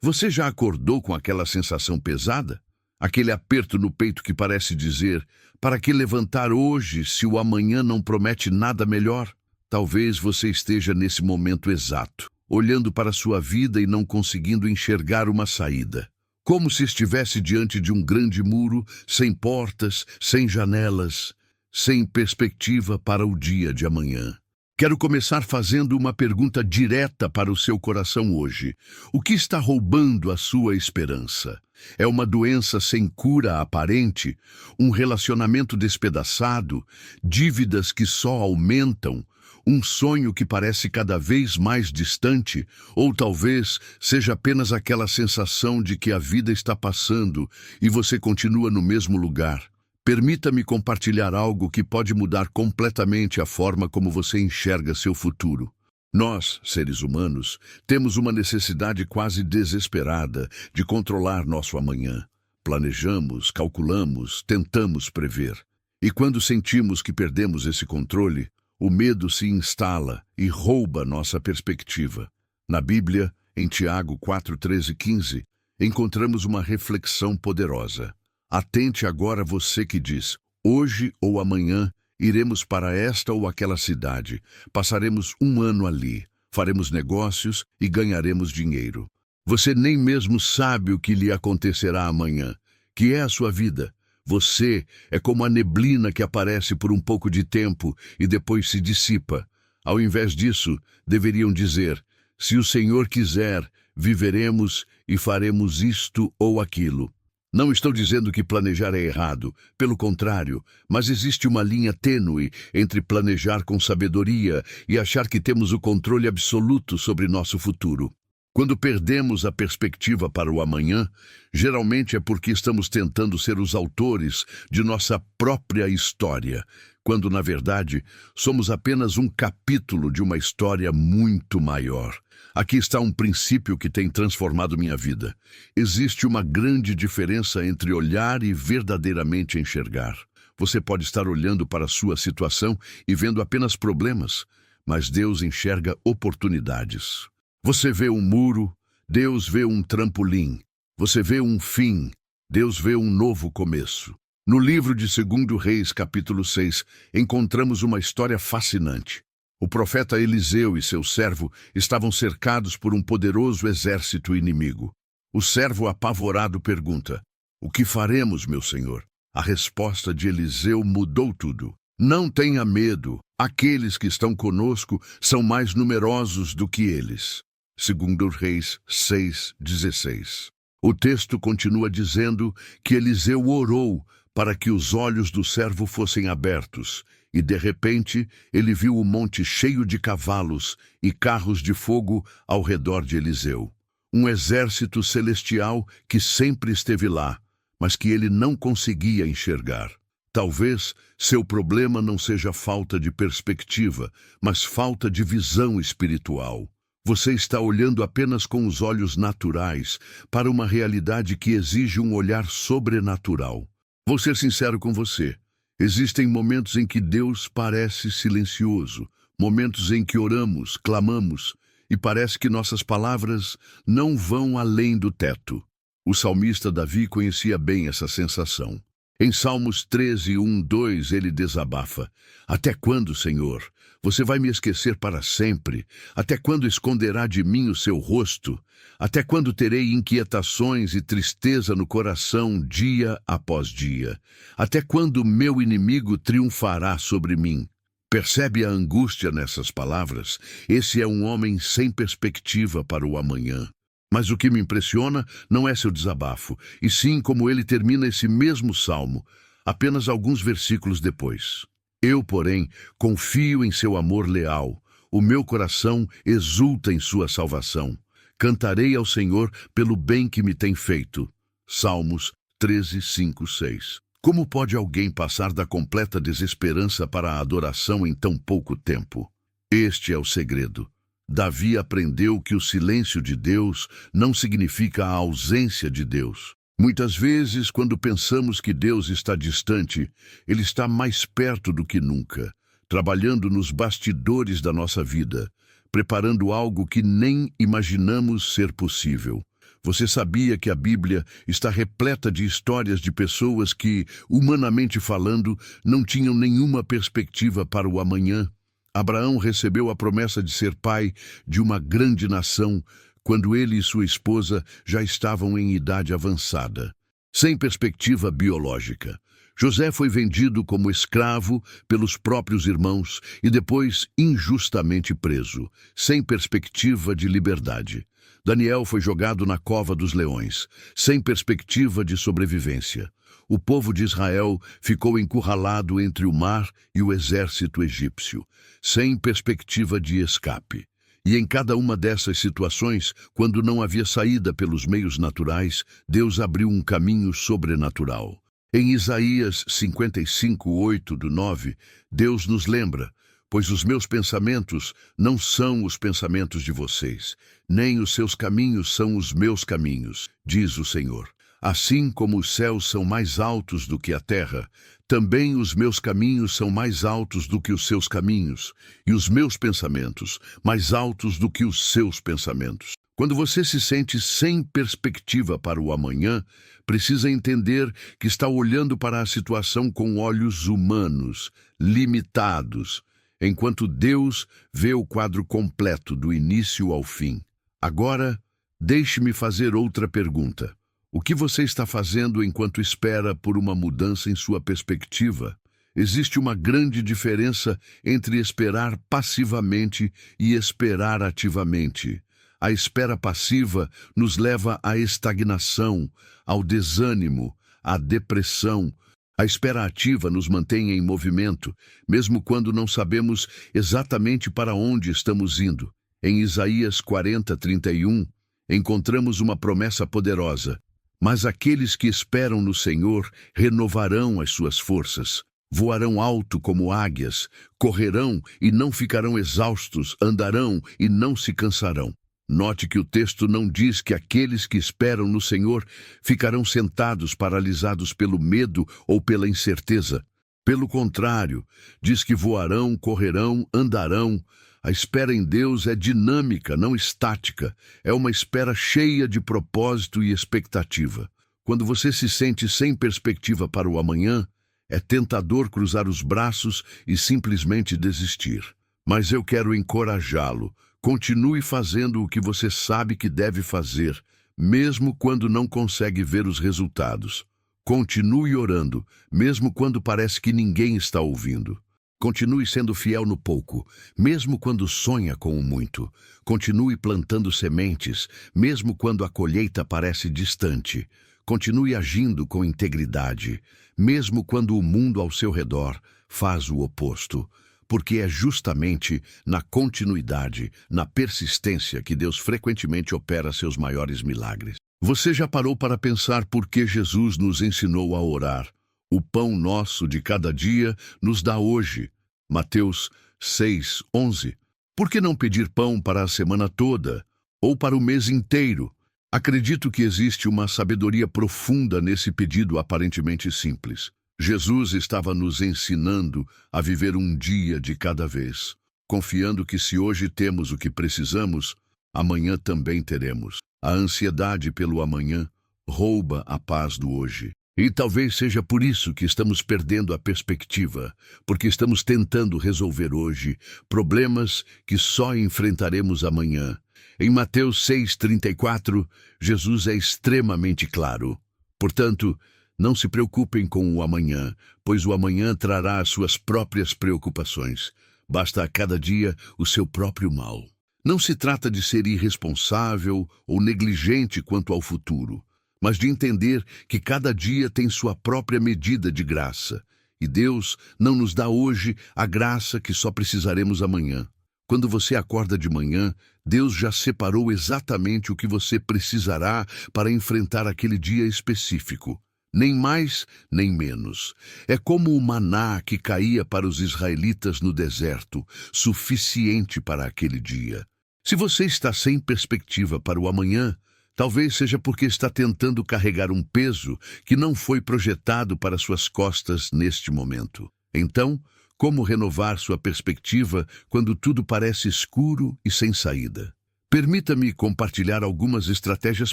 Você já acordou com aquela sensação pesada? Aquele aperto no peito que parece dizer: para que levantar hoje se o amanhã não promete nada melhor? Talvez você esteja nesse momento exato, olhando para sua vida e não conseguindo enxergar uma saída. Como se estivesse diante de um grande muro, sem portas, sem janelas, sem perspectiva para o dia de amanhã. Quero começar fazendo uma pergunta direta para o seu coração hoje. O que está roubando a sua esperança? É uma doença sem cura aparente? Um relacionamento despedaçado? Dívidas que só aumentam? Um sonho que parece cada vez mais distante? Ou talvez seja apenas aquela sensação de que a vida está passando e você continua no mesmo lugar? Permita-me compartilhar algo que pode mudar completamente a forma como você enxerga seu futuro. Nós, seres humanos, temos uma necessidade quase desesperada de controlar nosso amanhã. Planejamos, calculamos, tentamos prever. E quando sentimos que perdemos esse controle, o medo se instala e rouba nossa perspectiva. Na Bíblia, em Tiago 4, 13 e 15, encontramos uma reflexão poderosa. Atente agora você que diz: hoje ou amanhã iremos para esta ou aquela cidade, passaremos um ano ali, faremos negócios e ganharemos dinheiro. Você nem mesmo sabe o que lhe acontecerá amanhã, que é a sua vida. Você é como a neblina que aparece por um pouco de tempo e depois se dissipa. Ao invés disso, deveriam dizer: se o Senhor quiser, viveremos e faremos isto ou aquilo. Não estou dizendo que planejar é errado, pelo contrário, mas existe uma linha tênue entre planejar com sabedoria e achar que temos o controle absoluto sobre nosso futuro. Quando perdemos a perspectiva para o amanhã, geralmente é porque estamos tentando ser os autores de nossa própria história, quando, na verdade, somos apenas um capítulo de uma história muito maior. Aqui está um princípio que tem transformado minha vida. Existe uma grande diferença entre olhar e verdadeiramente enxergar. Você pode estar olhando para a sua situação e vendo apenas problemas, mas Deus enxerga oportunidades. Você vê um muro, Deus vê um trampolim. Você vê um fim, Deus vê um novo começo. No livro de 2 Reis, capítulo 6, encontramos uma história fascinante. O profeta Eliseu e seu servo estavam cercados por um poderoso exército inimigo. O servo apavorado pergunta: o que faremos, meu senhor? A resposta de Eliseu mudou tudo. Não tenha medo, aqueles que estão conosco são mais numerosos do que eles. 2 Reis 6:16. O texto continua dizendo que Eliseu orou para que os olhos do servo fossem abertos, e de repente ele viu o monte cheio de cavalos e carros de fogo ao redor de Eliseu. Um exército celestial que sempre esteve lá, mas que ele não conseguia enxergar. Talvez seu problema não seja falta de perspectiva, mas falta de visão espiritual. Você está olhando apenas com os olhos naturais para uma realidade que exige um olhar sobrenatural. Vou ser sincero com você. Existem momentos em que Deus parece silencioso, momentos em que oramos, clamamos, e parece que nossas palavras não vão além do teto. O salmista Davi conhecia bem essa sensação. Em Salmos 13, 1, 2, ele desabafa: até quando, Senhor? Você vai me esquecer para sempre? Até quando esconderá de mim o seu rosto? Até quando terei inquietações e tristeza no coração dia após dia? Até quando meu inimigo triunfará sobre mim? Percebe a angústia nessas palavras? Esse é um homem sem perspectiva para o amanhã. Mas o que me impressiona não é seu desabafo, e sim como ele termina esse mesmo salmo, apenas alguns versículos depois. Eu, porém, confio em seu amor leal. O meu coração exulta em sua salvação. Cantarei ao Senhor pelo bem que me tem feito. Salmos 13, 5, 6. Como pode alguém passar da completa desesperança para a adoração em tão pouco tempo? Este é o segredo. Davi aprendeu que o silêncio de Deus não significa a ausência de Deus. Muitas vezes, quando pensamos que Deus está distante, Ele está mais perto do que nunca, trabalhando nos bastidores da nossa vida, preparando algo que nem imaginamos ser possível. Você sabia que a Bíblia está repleta de histórias de pessoas que, humanamente falando, não tinham nenhuma perspectiva para o amanhã? Abraão recebeu a promessa de ser pai de uma grande nação quando ele e sua esposa já estavam em idade avançada, sem perspectiva biológica. José foi vendido como escravo pelos próprios irmãos e depois injustamente preso, sem perspectiva de liberdade. Daniel foi jogado na cova dos leões, sem perspectiva de sobrevivência. O povo de Israel ficou encurralado entre o mar e o exército egípcio, sem perspectiva de escape. E em cada uma dessas situações, quando não havia saída pelos meios naturais, Deus abriu um caminho sobrenatural. Em Isaías 55:8-9, Deus nos lembra: pois os meus pensamentos não são os pensamentos de vocês, nem os seus caminhos são os meus caminhos, diz o Senhor. Assim como os céus são mais altos do que a terra, também os meus caminhos são mais altos do que os seus caminhos, e os meus pensamentos mais altos do que os seus pensamentos. Quando você se sente sem perspectiva para o amanhã, precisa entender que está olhando para a situação com olhos humanos, limitados, enquanto Deus vê o quadro completo do início ao fim. Agora, deixe-me fazer outra pergunta. O que você está fazendo enquanto espera por uma mudança em sua perspectiva? Existe uma grande diferença entre esperar passivamente e esperar ativamente. A espera passiva nos leva à estagnação, ao desânimo, à depressão. A espera ativa nos mantém em movimento, mesmo quando não sabemos exatamente para onde estamos indo. Em Isaías 40:31, encontramos uma promessa poderosa. Mas aqueles que esperam no Senhor renovarão as suas forças, voarão alto como águias, correrão e não ficarão exaustos, andarão e não se cansarão. Note que o texto não diz que aqueles que esperam no Senhor ficarão sentados paralisados pelo medo ou pela incerteza. Pelo contrário, diz que voarão, correrão, andarão. A espera em Deus é dinâmica, não estática. É uma espera cheia de propósito e expectativa. Quando você se sente sem perspectiva para o amanhã, é tentador cruzar os braços e simplesmente desistir. Mas eu quero encorajá-lo. Continue fazendo o que você sabe que deve fazer, mesmo quando não consegue ver os resultados. Continue orando, mesmo quando parece que ninguém está ouvindo. Continue sendo fiel no pouco, mesmo quando sonha com o muito. Continue plantando sementes, mesmo quando a colheita parece distante. Continue agindo com integridade, mesmo quando o mundo ao seu redor faz o oposto. Porque é justamente na continuidade, na persistência, que Deus frequentemente opera seus maiores milagres. Você já parou para pensar por que Jesus nos ensinou a orar? O pão nosso de cada dia nos dá hoje. Mateus 6:11. Por que não pedir pão para a semana toda? Ou para o mês inteiro? Acredito que existe uma sabedoria profunda nesse pedido aparentemente simples. Jesus estava nos ensinando a viver um dia de cada vez, confiando que se hoje temos o que precisamos, amanhã também teremos. A ansiedade pelo amanhã rouba a paz do hoje. E talvez seja por isso que estamos perdendo a perspectiva, porque estamos tentando resolver hoje problemas que só enfrentaremos amanhã. Em Mateus 6:34, Jesus é extremamente claro. Portanto, não se preocupem com o amanhã, pois o amanhã trará as suas próprias preocupações. Basta a cada dia o seu próprio mal. Não se trata de ser irresponsável ou negligente quanto ao futuro, mas de entender que cada dia tem sua própria medida de graça, e Deus não nos dá hoje a graça que só precisaremos amanhã. Quando você acorda de manhã, Deus já separou exatamente o que você precisará para enfrentar aquele dia específico. Nem mais, nem menos. É como o maná que caía para os israelitas no deserto, suficiente para aquele dia. Se você está sem perspectiva para o amanhã, talvez seja porque está tentando carregar um peso que não foi projetado para suas costas neste momento. Então, como renovar sua perspectiva quando tudo parece escuro e sem saída? Permita-me compartilhar algumas estratégias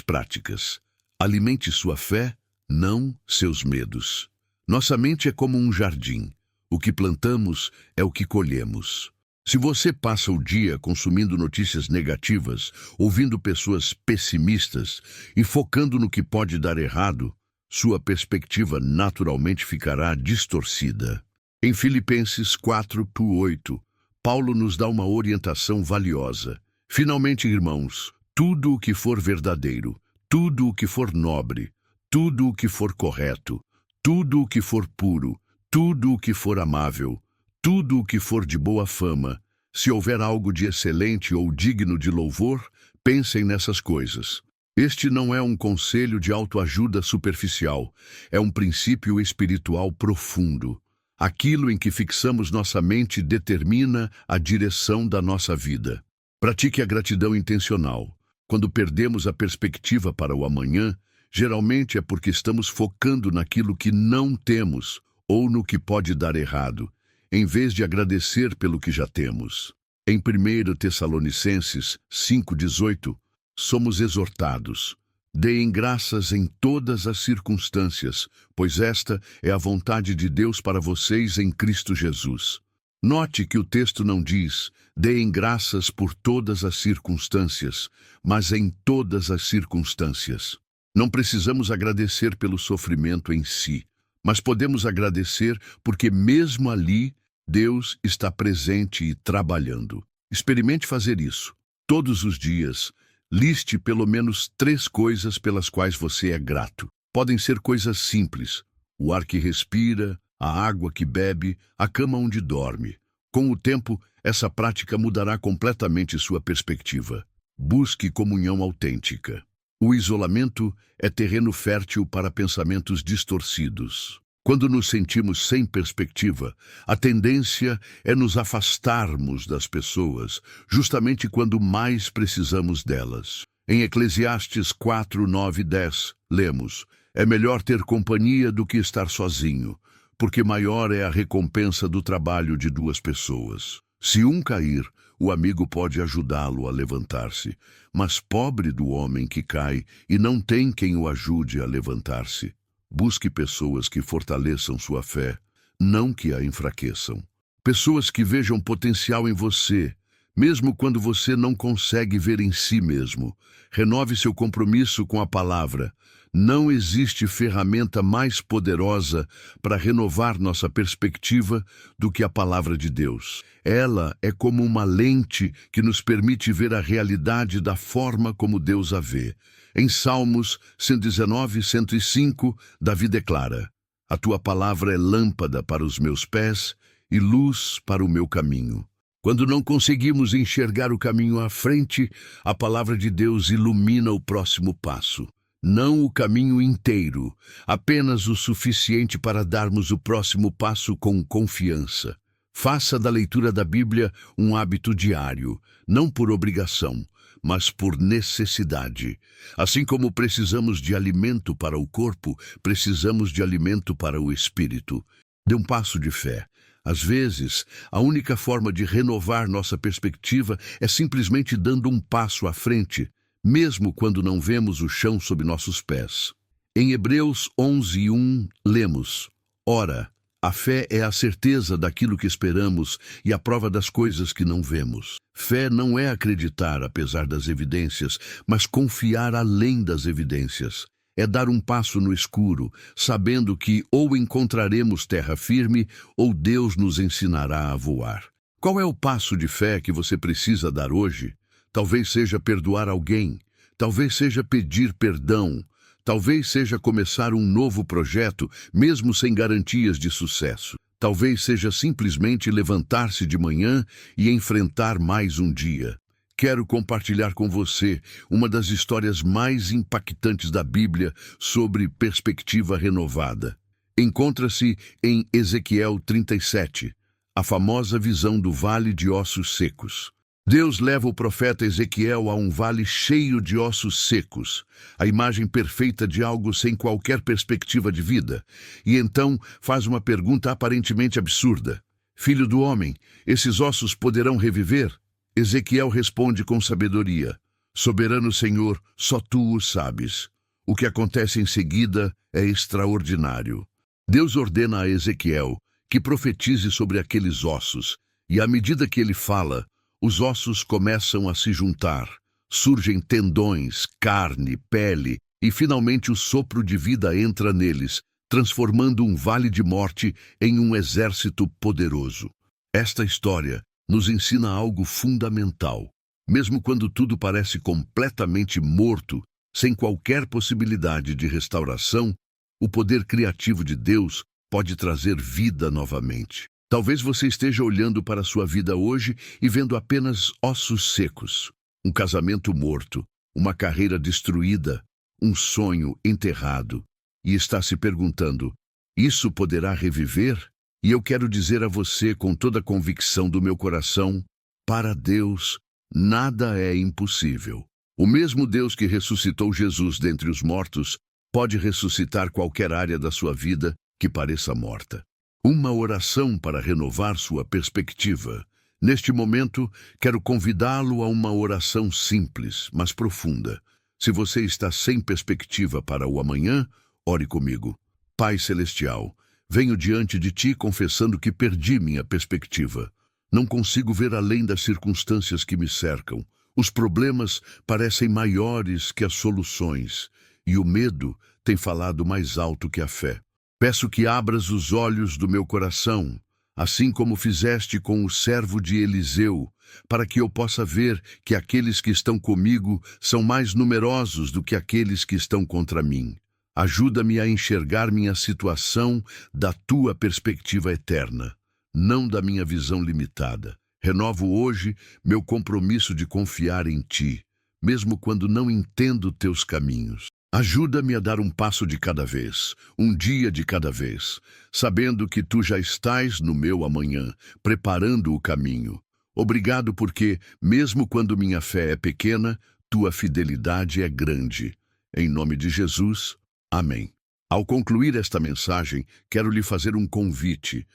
práticas. Alimente sua fé, não seus medos. Nossa mente é como um jardim. O que plantamos é o que colhemos. Se você passa o dia consumindo notícias negativas, ouvindo pessoas pessimistas e focando no que pode dar errado, sua perspectiva naturalmente ficará distorcida. Em Filipenses 4:8, Paulo nos dá uma orientação valiosa. Finalmente, irmãos, tudo o que for verdadeiro, tudo o que for nobre, tudo o que for correto, tudo o que for puro, tudo o que for amável, tudo o que for de boa fama, se houver algo de excelente ou digno de louvor, pensem nessas coisas. Este não é um conselho de autoajuda superficial, é um princípio espiritual profundo. Aquilo em que fixamos nossa mente determina a direção da nossa vida. Pratique a gratidão intencional. Quando perdemos a perspectiva para o amanhã, geralmente é porque estamos focando naquilo que não temos ou no que pode dar errado, em vez de agradecer pelo que já temos. Em 1 Tessalonicenses 5:18, somos exortados: deem graças em todas as circunstâncias, pois esta é a vontade de Deus para vocês em Cristo Jesus. Note que o texto não diz: deem graças por todas as circunstâncias, mas em todas as circunstâncias. Não precisamos agradecer pelo sofrimento em si, mas podemos agradecer porque mesmo ali, Deus está presente e trabalhando. Experimente fazer isso. Todos os dias, liste pelo menos 3 coisas pelas quais você é grato. Podem ser coisas simples: o ar que respira, a água que bebe, a cama onde dorme. Com o tempo, essa prática mudará completamente sua perspectiva. Busque comunhão autêntica. O isolamento é terreno fértil para pensamentos distorcidos. Quando nos sentimos sem perspectiva, a tendência é nos afastarmos das pessoas, justamente quando mais precisamos delas. Em Eclesiastes 4, 9 e 10, lemos: é melhor ter companhia do que estar sozinho, porque maior é a recompensa do trabalho de 2 pessoas. Se um cair, o amigo pode ajudá-lo a levantar-se, mas pobre do homem que cai e não tem quem o ajude a levantar-se. Busque pessoas que fortaleçam sua fé, não que a enfraqueçam. Pessoas que vejam potencial em você, mesmo quando você não consegue ver em si mesmo. Renove seu compromisso com a palavra. Não existe ferramenta mais poderosa para renovar nossa perspectiva do que a palavra de Deus. Ela é como uma lente que nos permite ver a realidade da forma como Deus a vê. Em Salmos 119, 105, Davi declara: a tua palavra é lâmpada para os meus pés e luz para o meu caminho. Quando não conseguimos enxergar o caminho à frente, a palavra de Deus ilumina o próximo passo. Não o caminho inteiro, apenas o suficiente para darmos o próximo passo com confiança. Faça da leitura da Bíblia um hábito diário, não por obrigação, mas por necessidade. Assim como precisamos de alimento para o corpo, precisamos de alimento para o espírito. Dê um passo de fé. Às vezes, a única forma de renovar nossa perspectiva é simplesmente dando um passo à frente, mesmo quando não vemos o chão sob nossos pés. Em Hebreus 11:1, lemos: ora, a fé é a certeza daquilo que esperamos e a prova das coisas que não vemos. Fé não é acreditar apesar das evidências, mas confiar além das evidências. É dar um passo no escuro, sabendo que ou encontraremos terra firme ou Deus nos ensinará a voar. Qual é o passo de fé que você precisa dar hoje? Talvez seja perdoar alguém, talvez seja pedir perdão, talvez seja começar um novo projeto, mesmo sem garantias de sucesso. Talvez seja simplesmente levantar-se de manhã e enfrentar mais um dia. Quero compartilhar com você uma das histórias mais impactantes da Bíblia sobre perspectiva renovada. Encontra-se em Ezequiel 37, a famosa visão do vale de ossos secos. Deus leva o profeta Ezequiel a um vale cheio de ossos secos, a imagem perfeita de algo sem qualquer perspectiva de vida, e então faz uma pergunta aparentemente absurda: Filho do homem, esses ossos poderão reviver? Ezequiel responde com sabedoria: Soberano Senhor, só Tu o sabes. O que acontece em seguida é extraordinário. Deus ordena a Ezequiel que profetize sobre aqueles ossos, e à medida que ele fala, os ossos começam a se juntar. Surgem tendões, carne, pele, e finalmente o sopro de vida entra neles, transformando um vale de morte em um exército poderoso. Esta história nos ensina algo fundamental. Mesmo quando tudo parece completamente morto, sem qualquer possibilidade de restauração, o poder criativo de Deus pode trazer vida novamente. Talvez você esteja olhando para a sua vida hoje e vendo apenas ossos secos, um casamento morto, uma carreira destruída, um sonho enterrado, e está se perguntando: isso poderá reviver? E eu quero dizer a você com toda a convicção do meu coração: para Deus, nada é impossível. O mesmo Deus que ressuscitou Jesus dentre os mortos pode ressuscitar qualquer área da sua vida que pareça morta. Uma oração para renovar sua perspectiva. Neste momento, quero convidá-lo a uma oração simples, mas profunda. Se você está sem perspectiva para o amanhã, ore comigo. Pai Celestial, venho diante de Ti confessando que perdi minha perspectiva. Não consigo ver além das circunstâncias que me cercam. Os problemas parecem maiores que as soluções, e o medo tem falado mais alto que a fé. Peço que abras os olhos do meu coração, assim como fizeste com o servo de Eliseu, para que eu possa ver que aqueles que estão comigo são mais numerosos do que aqueles que estão contra mim. Ajuda-me a enxergar minha situação da Tua perspectiva eterna, não da minha visão limitada. Renovo hoje meu compromisso de confiar em Ti, mesmo quando não entendo Teus caminhos. Ajuda-me a dar um passo de cada vez, um dia de cada vez, sabendo que Tu já estás no meu amanhã, preparando o caminho. Obrigado porque, mesmo quando minha fé é pequena, Tua fidelidade é grande. Em nome de Jesus, amém. Ao concluir esta mensagem, quero lhe fazer um convite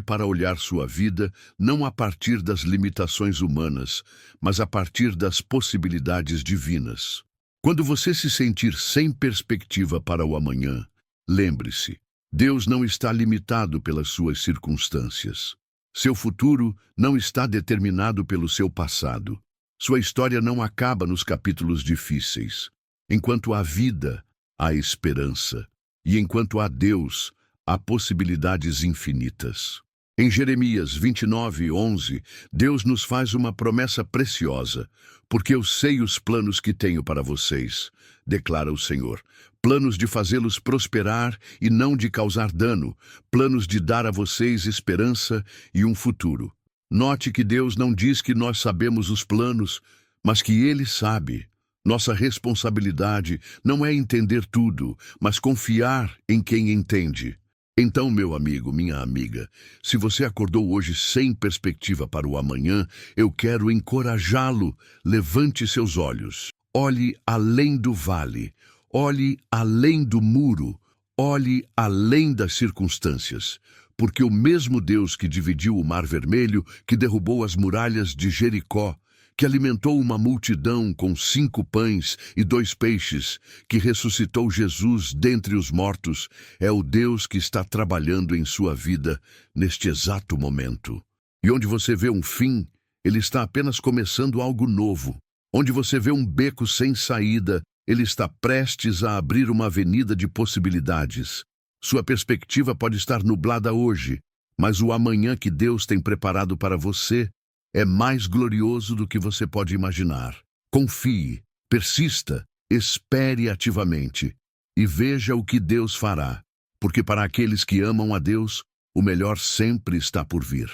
para olhar sua vida não a partir das limitações humanas, mas a partir das possibilidades divinas. Quando você se sentir sem perspectiva para o amanhã, lembre-se, Deus não está limitado pelas suas circunstâncias. Seu futuro não está determinado pelo seu passado. Sua história não acaba nos capítulos difíceis. Enquanto há vida, há esperança. E enquanto há Deus, há possibilidades infinitas. Em Jeremias 29:11, Deus nos faz uma promessa preciosa. Porque eu sei os planos que tenho para vocês, declara o Senhor. Planos de fazê-los prosperar e não de causar dano. Planos de dar a vocês esperança e um futuro. Note que Deus não diz que nós sabemos os planos, mas que Ele sabe. Nossa responsabilidade não é entender tudo, mas confiar em quem entende. Então, meu amigo, minha amiga, se você acordou hoje sem perspectiva para o amanhã, eu quero encorajá-lo. Levante seus olhos. Olhe além do vale. Olhe além do muro. Olhe além das circunstâncias. Porque o mesmo Deus que dividiu o Mar Vermelho, que derrubou as muralhas de Jericó, que alimentou uma multidão com 5 pães e 2 peixes, que ressuscitou Jesus dentre os mortos, é o Deus que está trabalhando em sua vida neste exato momento. E onde você vê um fim, Ele está apenas começando algo novo. Onde você vê um beco sem saída, Ele está prestes a abrir uma avenida de possibilidades. Sua perspectiva pode estar nublada hoje, mas o amanhã que Deus tem preparado para você é mais glorioso do que você pode imaginar. Confie, persista, espere ativamente e veja o que Deus fará, porque para aqueles que amam a Deus, o melhor sempre está por vir.